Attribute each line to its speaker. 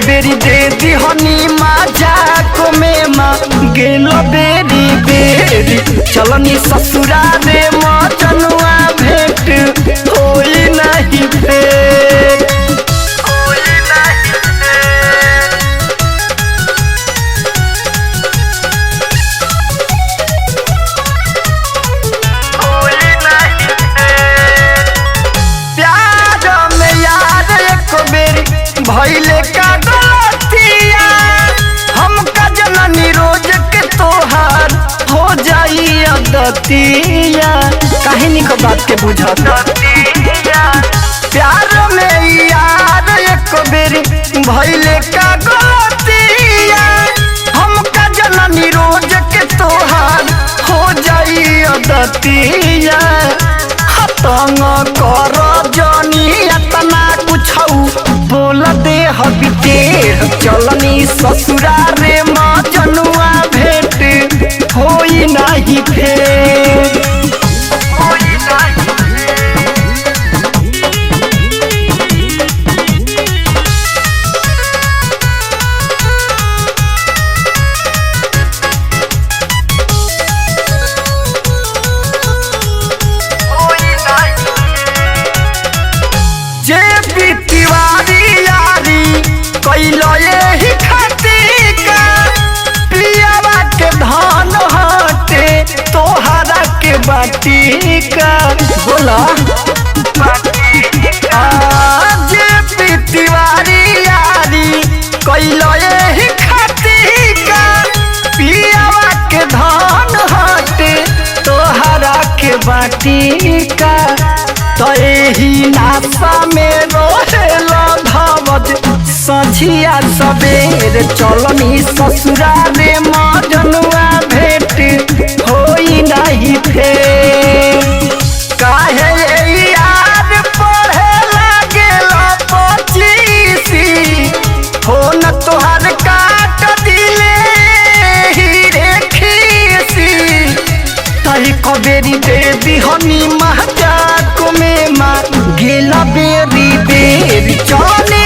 Speaker 1: बेरी दे दिहनी मजाक में माँ गेल बेरी बेरी चलनी ससुरा रे मजनुआ भेंट होई नहीं फेर भइले का गलतिया हमका जननी रोज के तोहार हो जाई अदतिया काहिनी को बात के बुझत प्यार में यार एक बेरी भइले का गलतिया हमका जननी रोज के तोहार हो जाई अदतिया हतंग कर जनी इतना कुछ बोल दे हबितेर चलनी ससुरा रे मजनुआ भेंट होई नहीं फेर कैलो यही खतिका पियावा के धान हटे तोहरा के बाटिका बोला जे पितिवारी यारी कैलो यही खतिका पियावा के धान हटे तोहरा के बाटिका तो यही नासा में रोहेला धावत सझिया सबेर चलनी ससुरा रे मजनुआ भेंट होई नहीं फेर काहे यार पढ़े लागेल 25 हो न तोहर काट दिले हीरे खीसी तही कबेरी दे दिहनी मजाक में माँ गेला बेरी बेरी चलनी